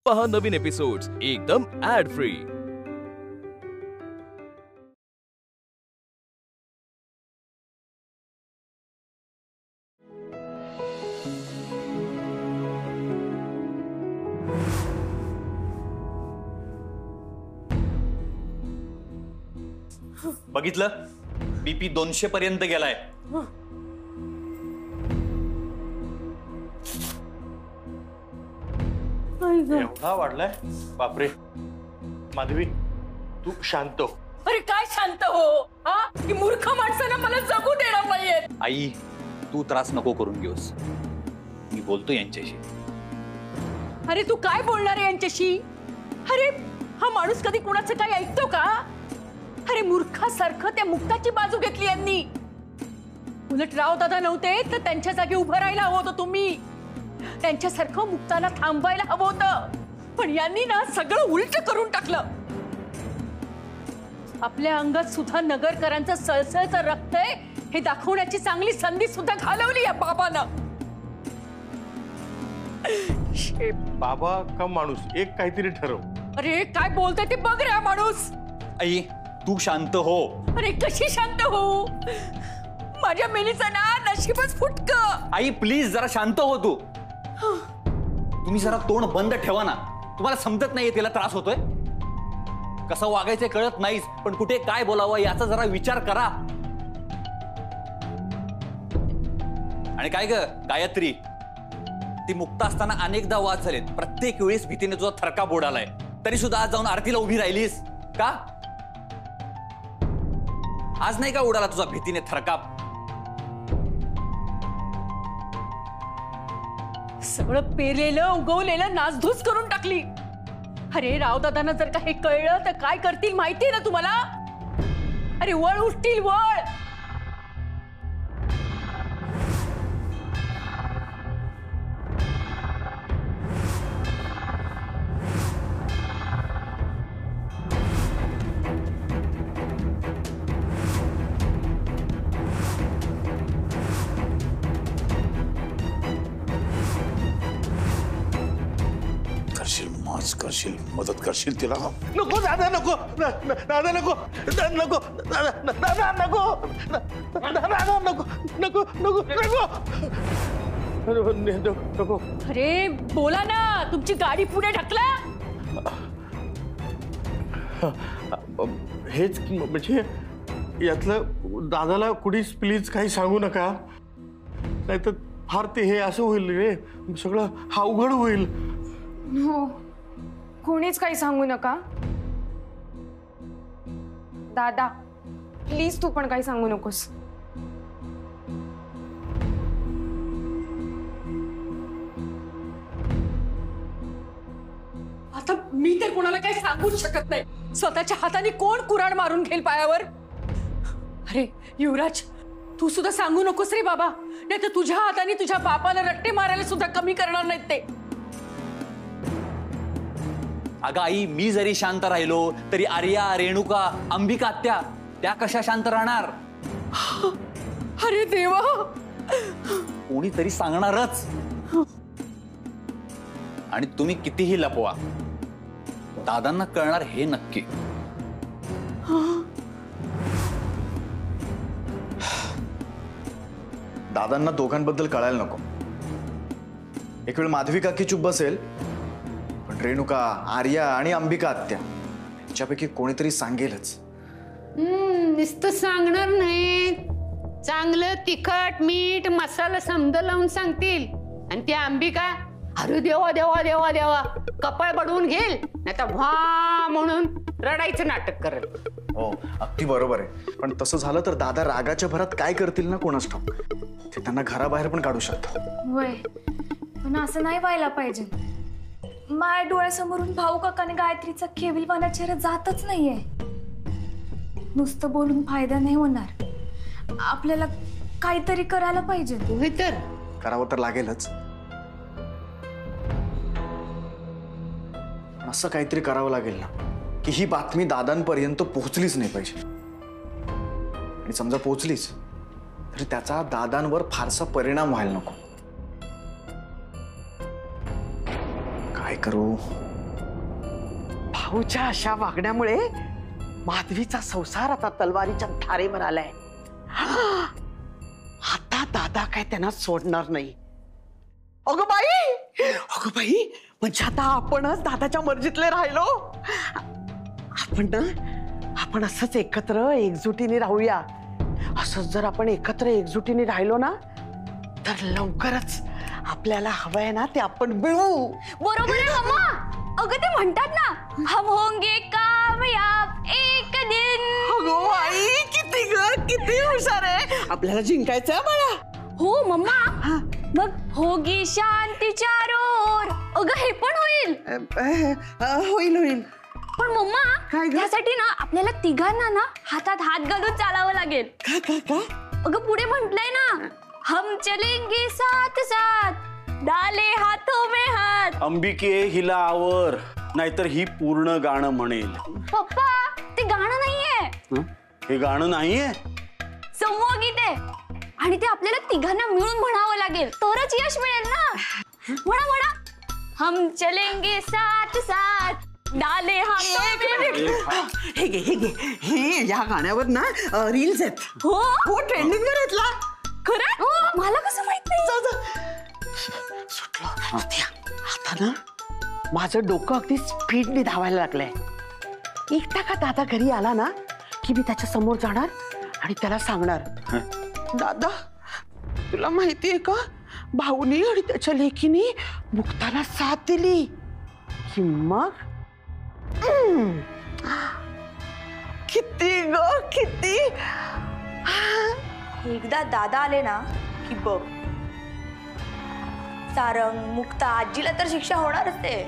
पहा नवीन एपिसोड्स एकदम add free. बघितलं, बीपी 200 पर्यंत गेलाय। एवढा वाढलाय? बापरे। माधवी, तू शांत हो। अरे काय शांत हो? की मूर्ख माणसांना मला जगू देणार नाहीये। आई, तू त्रास नको करून घेऊस, मी बोलतो यांच्याशी। अरे तू काय बोलणार आहे यांच्याशी? अरे हा माणूस कधी कुणाचं काही ऐकतो का? अरे मूर्खासारखं त्या मुक्ताची बाजू घेतली यांनी। उलट राव दादा नव्हते तर त्यांच्या जागी उभं राहायला हवं होतं तुम्ही। त्यांच्यासारखं मुक्ताला थांबायला हवं होतं, पण यांनी ना सगळं उलट करून टाकलं। आपल्या अंगात सुद्धा नगरकरांचं सळसळतं रक्त आहे हे दाखवण्याची चांगली संधी सुद्धा घालवली या बाबानं। बाबा का माणूस, एक काहीतरी ठरव। अरे काय बोलतोय ते बघ रे माणूस। आई तू शांत हो। अरे कशी शांत हो? माझ्या मेलीचं ना नशीबच फुटकं। आई प्लीज जरा शांत हो तू। तुम्ही जरा तोंड बंद ठेवा ना। तुम्हाला समजत नाहीये तिला त्रास होतोय? कसं वागायचं कळत नाहीच, पण कुठे काय बोलावं याचा जरा विचार करा। आणि काय ग गायत्री, ती मुक्त असताना अनेकदा वाद झालेत, प्रत्येक वेळेस भीतीने तुझा थरकाप उडालाय, तरी सुद्धा आज जाऊन आरतीला उभी राहिलीस का? आज नाही का उडाला तुझा भीतीने थरकाप? सगळं पेरलेलं उगवलेलं नासधूस करून टाकली। अरे रावदादांना जर का हे कळलं तर काय करतील माहितीये ना तुम्हाला? अरे वळ उठतील वळ। करशील मदत करशील तिला? नको दादा, नको दादा, नको नको दादा, नको दादा, नको नको नको नको नको। अरे बोला ना, तुमची गाडी पुढे ढकला। हेच म्हणजे यातलं दादाला कुणीच प्लीज काही सांगू नका, नाहीतर फार ते हे असं होईल रे, सगळं हा अवघड होईल। हो, कोणीच काही सांगू नका दादा, प्लीज तू पण काही सांगू नकोस। आता मी तर कोणाला काही सांगूच शकत नाही। स्वतःच्या हाताने कोण कुऱ्हाड मारून घेईल पायावर? अरे युवराज, तू सुद्धा सांगू नकोस रे बाबा, नाही तर तुझ्या हाताने तुझ्या बापाला रट्टे मारायला सुद्धा कमी करणार नाहीत ते। अगं आई, मी जरी शांत राहिलो तरी आर्या, रेणुका, अंबिका आत्या त्या कशा शांत राहणार? अरे देवा, कोणीतरी सांगणारच। आणि तुम्ही कितीही लपवा, दादांना कळणार हे नक्की। दादांना दोघांबद्दल कळायला नको। एक वेळ माधवी काकी चुप बसेल, पण रेणुका, आर्या आणि अंबिका आत्या यांच्यापैकी कोणीतरी सांगेलच। नुसतं सांगणार नाही, चांगलं तिखट मीठ मसाला समज लावून सांगतील। आणि ती अंबिका अरे देवा देवा देवा देवा कपाळ बडवून घेईल, नाही तर व्हा म्हणून रडायचं नाटक करेल। हो अगदी बरोबर आहे, पण तसं झालं तर दादा रागाच्या भरात काय करतील ना कोणास ठाऊक, ते त्यांना घराबाहेर पण काढू शकतात। होय, पण असं नाही व्हायला पाहिजे। माझ्या डोळ्यासमोरून भाऊ काकाने गायत्रीचा केविलवाना चेहरा जातच नाहीये। नुसतं बोलून फायदा नाही होणार, आपल्याला काहीतरी करायला पाहिजे। होय तर करावं तर लागेलच, असं काहीतरी करावं लागेल ना की ही बातमी दादांपर्यंत पोहोचलीच नाही पाहिजे। आणि समजा पोहोचलीच तरी त्याचा दादांवर फारसा परिणाम व्हायला नको। काय करू? भाऊच्या अशा वागण्यामुळे माधवीचा संसार आता तलवारीच्या धारेवर आलाय. आता दादा काय त्यांना सोडणार नाही. अगं बाई म्हणजे आता आपणच दादाच्या मर्जीतले राहिलो. आपण असंच एकत्र एकजुटीने राहूया. असंच जर आपण एकत्र एकजुटीने राहिलो ना तर लवकरच आपल्याला हवंय ना ते आपण मिळवू. बरोबर आहे मम्मा. अगं ते म्हणतात ना, हम होंगे कामयाब एक दिन. अगो आई किती हुशार आहे. आपल्याला जिंकायचंय बाळा. हो मम्मा. मग होगी शांती चारोर. अगं हे पण होईल. होईल. पण मम्मा काय ग? त्यासाठी ना आपल्याला तिघांना ना हातात हात घालून चालावं लागेल. काय अगं पुढे म्हटलंय ना, हम चलेंगे साथ साथ डाले हाथों में हाथ. अंबिके हिला आवर, नाहीतर ही पूर्ण गाणं म्हणेल. पप्पा ते गाणं नाहीये. हे गाणं नाहीये. संवाद गीत आहे आणि ते आपल्याला तिघांना मिळून म्हणावं लागेल तरच यश मिळेल ना. म्हणा. हम चलेंगे साथ साथ डाले हाथों में. हे घे हे या गाण्यावर ना रील्स आहेत. हो ट्रेंडिंग वर आहेत ला. खरं मला कसं माहित नाही. सुटलो. आता ना माझं डोकं अगदी स्पीडने धावायला लागलंय. एकटा का दादा घरी आला ना की मी त्याच्या समोर जाणार आणि त्याला सांगणार, दादा तुला माहितीये का भाऊनी आणि त्याच्या लेकीनी मुक्ताला साथ दिली. की मग किती एकदा दादा आले ना की बघ, सारंग मुक्ता आजीला तर शिक्षा होणारच ते.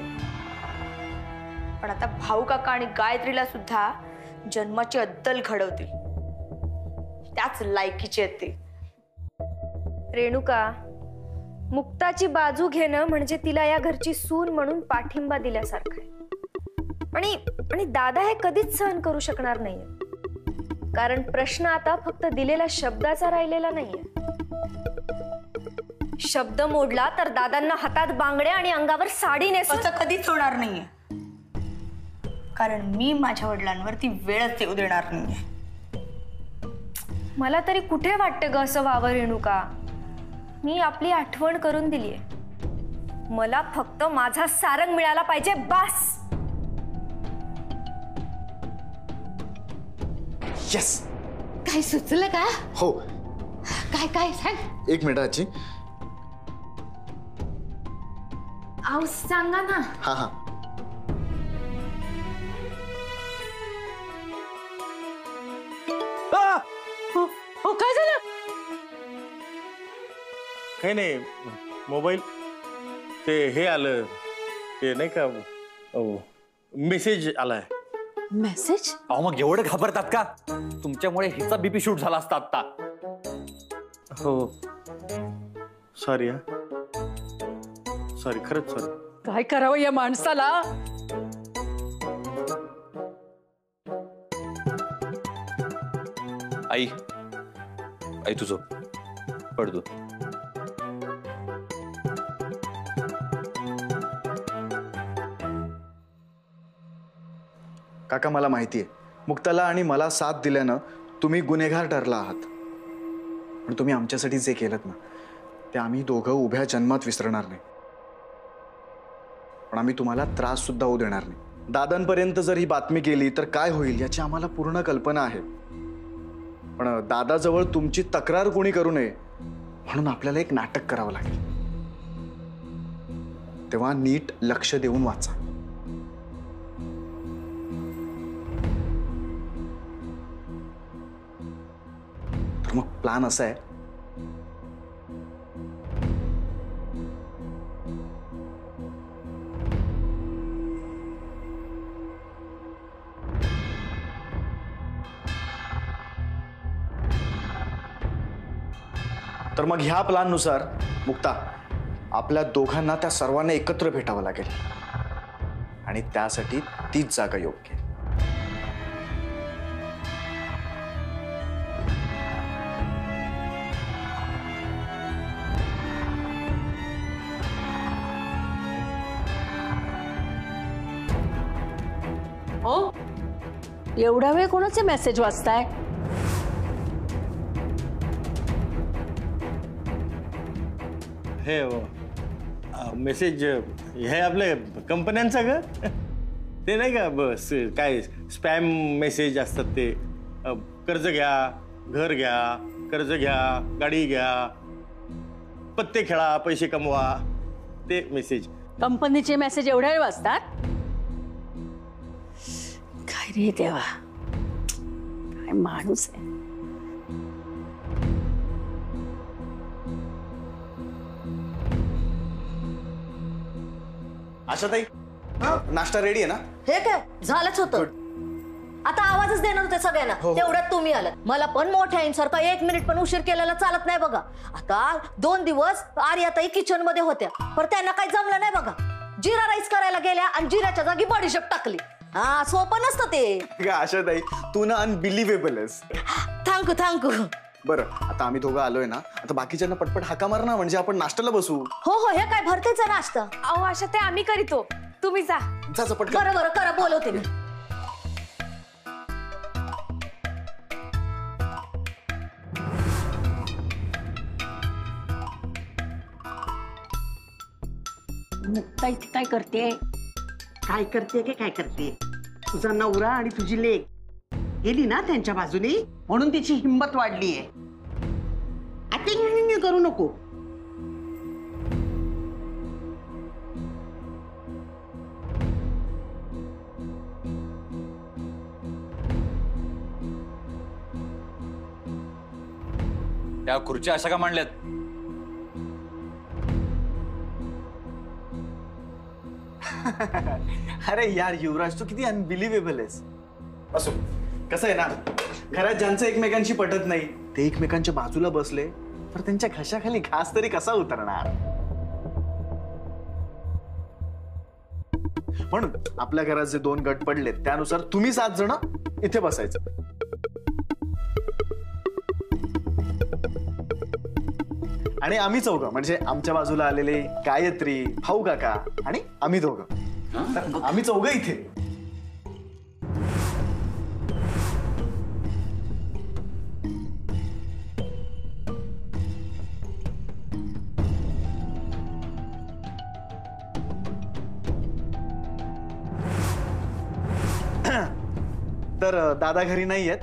पण आता भाऊ काका आणि गायत्रीला सुद्धा जन्माची अद्दल घडवतील. त्याच लायकीचे आहेत ते. रेणुका, मुक्ताची बाजू घेणं म्हणजे तिला या घरची सून म्हणून पाठिंबा दिल्यासारखं आहे. आणि दादा हे कधीच सहन करू शकणार नाहीये. कारण प्रश्न आता फक्त दिलेल्या शब्दाचा राहिलेला नाहीये. शब्द मोडला तर दादांना हातात बांगडे आणि अंगावर साडी नेसायचं कधीच होणार नाहीये. कारण मी माझ्या वडिलांवर ती वेळच येऊ देणार नाहीये. मला तरी कुठे वाटतं ग असं व्हावं रेणुका. मी आपली आठवण करून दिलीये. मला फक्त माझा सारंग मिळाला पाहिजे बास. येस. काय सुचलं का? हो. काय सांग. एक मिनिट आजी. आऊ सांगा ना. हा हो काय झालं? काही नाही, मोबाईल ते हे आलं, ते नाही का मेसेज आलाय. मेसेज? अहो मग एवढं घाबरतात का? तुमच्यामुळे हिचा बीपी शूट झाला असता आता. हो सॉरी. सॉरी, खरंच सॉरी. काय करावं या माणसाला? आई तुझं पडतो. काका मला माहितीये मुक्ताला आणि मला साथ दिल्यानं तुम्ही गुन्हेगार ठरला आहात. पण तुम्ही आमच्यासाठी जे केलं ना ते आम्ही दोघं उभ्या जन्मात विसरणार नाही. पण आम्ही तुम्हाला त्रास सुद्धा होऊ देणार नाही. दादांपर्यंत जर ही बातमी गेली तर काय होईल याची आम्हाला पूर्ण कल्पना आहे. पण दादाजवळ तुमची तक्रार कोणी करू नये म्हणून आपल्याला एक नाटक करावं लागेल. तेव्हा नीट लक्ष देऊन वाचा. तर मग प्लॅन असा आहे, तर मग ह्या प्लॅननुसार मुक्ता आपल्या दोघांना त्या सर्वांना एकत्र भेटावं लागेल आणि त्यासाठी तीच जागा योग्य. हो, एवढा वेळ कोणाचे मेसेज वाचताय? हे मेसेज हे आपल्या कंपन्यांचं ग ते नाही का बस काय स्पॅम मेसेज असतात ते कर्ज घ्या, घर घ्या, कर्ज घ्या, गाडी घ्या, पत्ते खेळा, पैसे कमवा, ते मेसेज. कंपनीचे मेसेज एवढ्या वेळ वाचतात? काय रे देवा, काय माणूस आहे. आशाताई नाश्ता रेडी आहे ना? हे काय झालंच होतं. आता आवाजच देणार होते सगळ्यांना, तेवढ्यात तुम्ही आलात. मला पण मोठ्या सारखा 1 मिनिट पण उशीर केलेला चालत नाही बघा. आता 2 दिवस आर्याताई किचन मध्ये होत्या, पण त्यांना काही जमलं नाही बघा. जिरा राईस करायला गेल्या आणि जिऱ्याच्या जागी बडीशेप टाकली. हा, सोपं नसतं ते. आशाताई तू ना अनबिलिव्हेबल आहेस. थँक्यू. बरं, आता आम्ही दोघं आलोय ना, आता बाकीच्यांना पटपट हाका मार ना, म्हणजे आपण नाश्त्याला बसू. हो, हे काय भरतेचा नाश्ता? अहो आशा ते आम्ही करीतो, तुम्ही जा. जा पटकन. बरं करा, बोलवते मी. मुक्ताई काय करते? काय करते की काय करते? तुझा नवरा आणि तुझी लेक गेली ना त्यांच्या बाजूने, म्हणून तिची हिंमत वाढलीये. आता करू नको. त्या खुर्च्या अशा का मांडल्यात? अरे यार युवराज, तू किती अनबिलिव्हेबल आहेस. असो, कसं आहे ना, घरात ज्यांचं एकमेकांशी पटत नाही ते एकमेकांच्या बाजूला बसले तर त्यांच्या घशाखाली घास तरी कसा उतरणार. म्हणून आपल्या घरात जे 2 गट पडलेत त्यानुसार तुम्ही 7 जण इथे बसायचं. आणि आम्ही 4 म्हणजे आमच्या बाजूला आलेले गायत्री, भाऊ काका आणि आम्ही 2. आम्ही 4 इथे. तर दादा घरी नाही आहेत,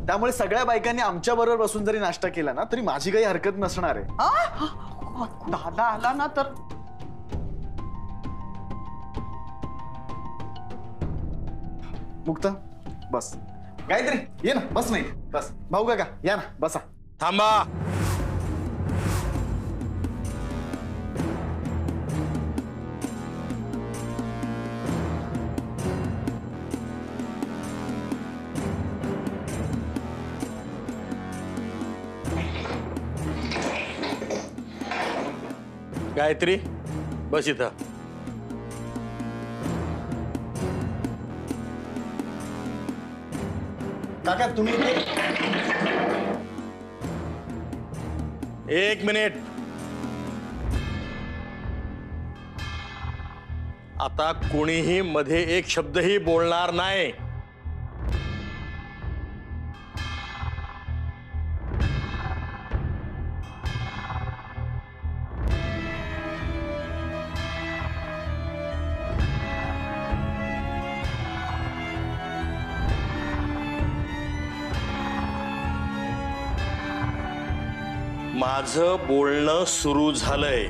त्यामुळे सगळ्या बायकांनी आमच्या बरोबर बसून जरी नाश्ता केला ना तरी माझी काही हरकत नसणार आहे. दादा आला ना तर मुक्ता बस. गायत्री ये ना, बस. नाही बस. भाऊ काका या ना, बसा. थांबा. गायत्री बस इथं. काका तुम्ही 1 मिनिट. आता कोणीही मध्ये एक शब्दही बोलणार नाही. माझं बोलणं सुरू झालंय.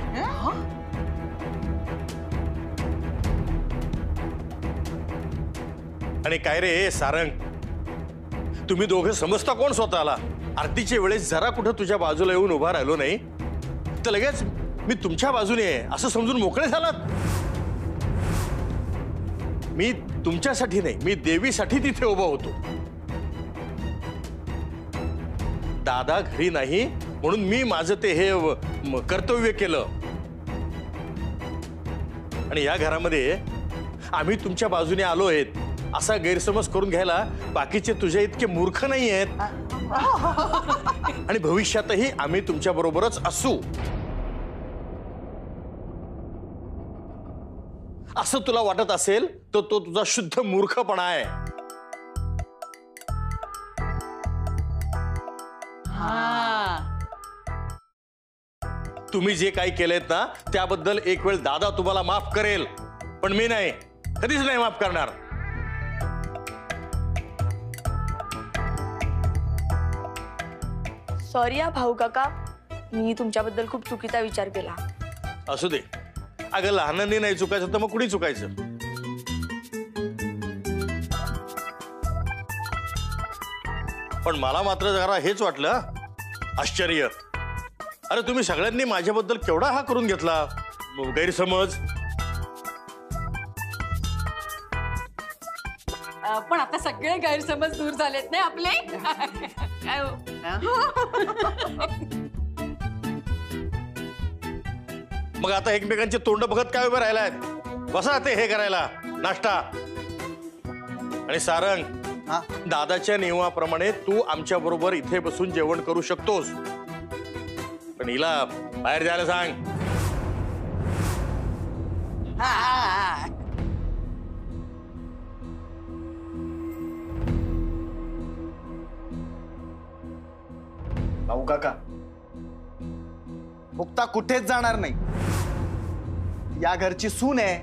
आणि काय रे सारंग, तुम्ही दोघं समजता कोण स्वतःला? आरतीच्या वेळेस जरा कुठं तुझ्या बाजूला येऊन उभा राहिलो नाही तर लगेच मी तुमच्या बाजूने आहे असं समजून मोकळे झालात. मी तुमच्यासाठी नाही, मी देवीसाठी तिथे उभा होतो. दादा घरी नाही म्हणून मी माझं ते हे कर्तव्य केलं. आणि या घरामध्ये आम्ही तुमच्या बाजूने आलो आहेत असा गैरसमज करून घ्यायला बाकीचे तुझ्या इतके मूर्ख नाही आहेत. आणि भविष्यातही आम्ही तुमच्या बरोबरच असू. असं तुला वाटत असेल तर तो तुझा शुद्ध मूर्खपणा आहे. तुम्ही जे काही केलेत ना त्याबद्दल एक वेळ दादा तुम्हाला माफ करेल, पण मी नाही, कधीच नाही माफ करणार. सॉरी हा भाऊ काका, मी तुमच्याबद्दल खूप चुकीचा विचार केला. असू दे अगं, लहानांनी नाही चुकायचं तर मग कुणी चुकायचं. पण मला मात्र जरा हेच वाटलं आश्चर्य. अरे तुम्ही सगळ्यांनी माझ्याबद्दल केवढा हा करून घेतला गैरसमज. पण आता सगळे गैरसमज दूर झालेत ना आपले. काय हो? मग आता एकमेकांचे तोंड बघत काय उभे राहिलाय? बसा ते हे करायला नाश्ता. आणि सारंग, दादाच्या नियमाप्रमाणे तू आमच्या बरोबर इथे बसून जेवण करू शकतोस, पण हिला बाहेर जायला सांग. भाऊ काका, मुक्ता कुठेच जाणार नाही. या घरची सून आहे,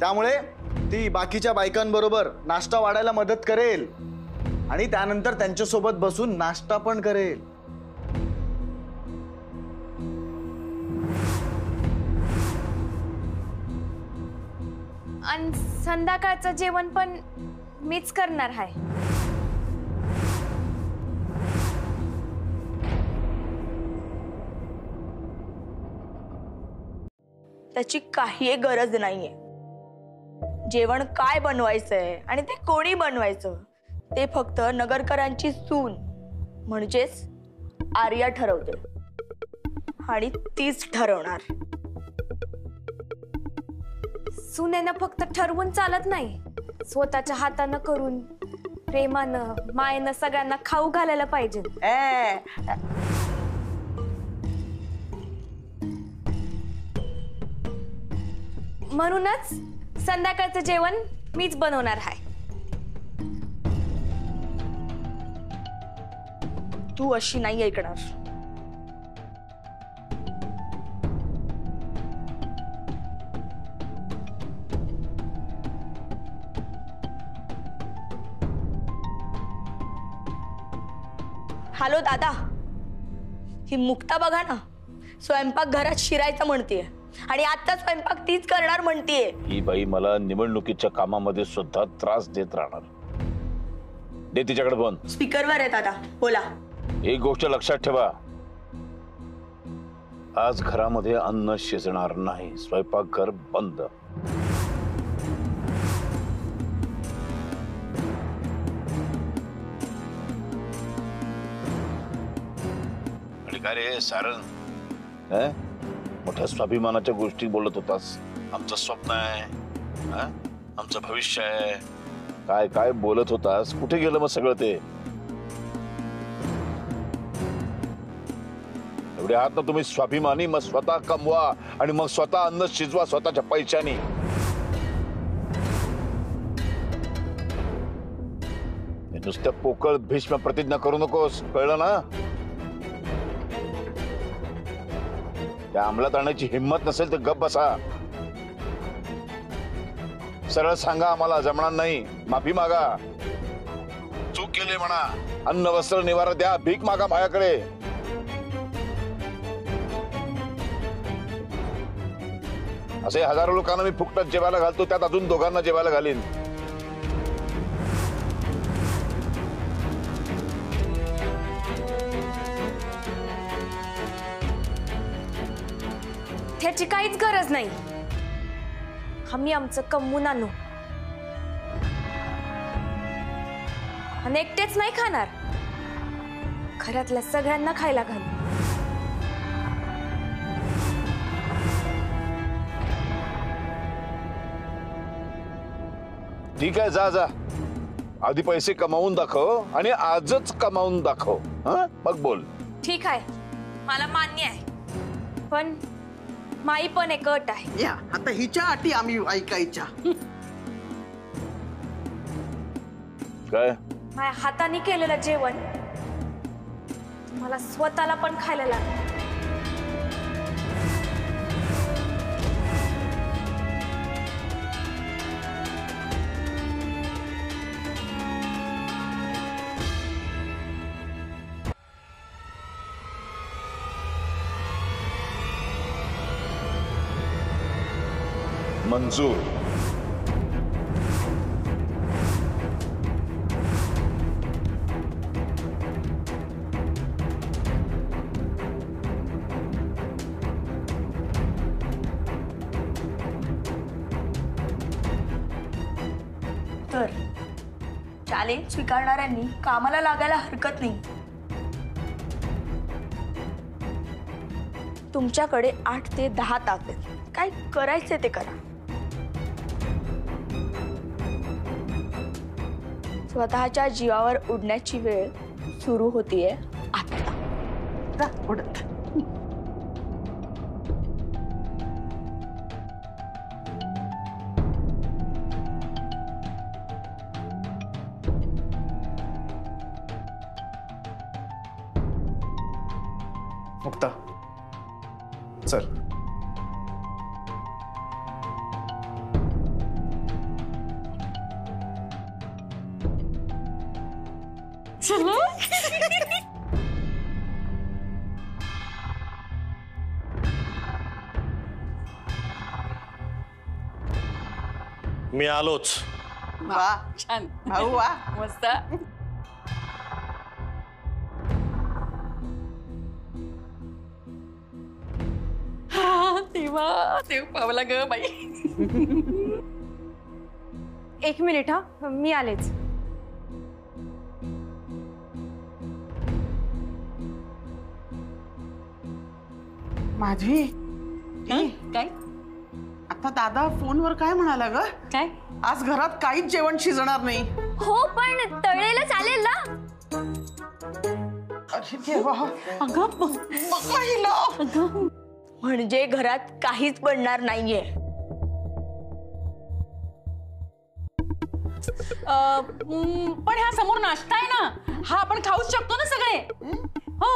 त्यामुळे ती बाकीच्या बायकांबरोबर नाश्ता वाढायला मदत करेल आणि त्यानंतर त्यांच्यासोबत बसून नाश्ता पण करेल. आणि संध्याकाळचं जेवण पण मीच करणार आहे. त्याची काही गरज नाहीये. जेवण काय बनवायचंय आणि ते कोणी बनवायचं ते फक्त नगरकरांची सून म्हणजेच आर्या ठरवते आणि तीच ठरवणार. सुनेनं फक्त ठरवून चालत नाही, स्वतःच्या हातानं करून प्रेमानं मायेनं सगळ्यांना खाऊ घालायला पाहिजे. म्हणूनच संध्याकाळचं जेवण मीच बनवणार आहे. तू अशी नाही ऐकणार. हॅलो दादा, ही मुक्ता बघा ना, स्वयंपाक घरात शिरायचं म्हणतीये आणि आता स्वयंपाक तीच करणार म्हणतीये. ही बाई मला निवडणुकीच्या कामामध्ये सुद्धा त्रास देत राहणार. दे तिच्याकडे फोन. स्पीकरवर आहे दादा, बोला. एक गोष्ट लक्षात ठेवा, आज घरामध्ये अन्न शिजणार नाही, स्वयंपाकघर बंद. आणि काय रे सारंग, मोठ्या स्वाभिमानाच्या गोष्टी बोलत होतास. आमचं स्वप्न आहे, आमचं भविष्य आहे, काय काय बोलत होतास, कुठे गेलं मग सगळं ते? एवढे आहात ना तुम्ही स्वाभिमानी, मग स्वतः कमवा आणि मग स्वतः अन्न शिजवा स्वतःच्या पैशानी. नुसत्या पोकळ भीष्म प्रतिज्ञा करू नकोस, कळलं ना? त्या अंमलात आणण्याची हिंमत नसेल तर गप्प बसा. सरळ सांगा आम्हाला जमणार नाही, माफी मागा. चूक केली म्हणा, अन्न वस्त्र निवारा द्या, भीक मागा माझ्याकडे. असे हजारो लोकांना मी फुकटात जेवायला घालतो, त्यात अजून दोघांना जेवायला घालीन. त्याची काहीच गरज नाही. आम्ही आमचं कमवून आणू आणि एकटेच नाही खाणार, घरातल्या सगळ्यांना खायला घालू. ठीक आहे, जा जा, आधी पैसे कमावून दाखव आणि आजच कमावून दाखव, मग बोल. ठीक आहे, मला मान्य आहे, पण माई पण एक अट आहे. या आता हिच्या अटी आम्ही ऐकायच्या. काय माझ्या हाताने केलेलं जेवण मला स्वतःला पण खायला लागलं. मंजूर. तर चॅलेंज स्वीकारणाऱ्यांनी कामाला लागायला हरकत नाही. तुमच्याकडे 8 ते 10 तास आहेत. काय करायचे ते करा. स्वतःच्या जीवावर उडण्याची वेळ सुरू होतीये आता. जा, उडत. मुक्ता चल. मी आलोच. वा छान भाऊ वा. मस्त. तेव्हा देव पावला ग बाई. 1 मिनिट हा, मी आलेच. माधवी काय आता दादा फोनवर काय म्हणाला ग? काय आज घरात काहीच जेवण शिजणार नाही. हो पण तळलेलं चालेल ना. अरे देवा. अगं पाहिलं. म्हणजे घरात काहीच बनणार नाहीये. पण ह्या समोर नाश्ता आहे ना, हा आपण खाऊच शकतो ना सगळे. हो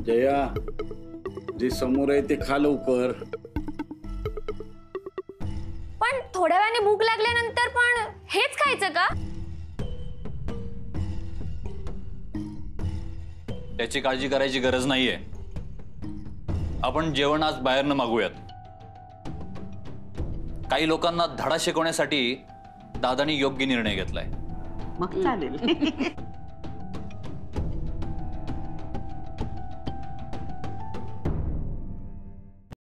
जया, जे समोर आहे ते खा लवकर. पण थोड्या वेळाने भूक लागल्यानंतर पण हेच खायचं का? त्याची काळजी करायची गरज नाहीये. आपण जेवण आज बाहेरनं मागूयात. काही लोकांना धडा शिकवण्यासाठी दादानी योग्य निर्णय घेतलाय. मग चालेल.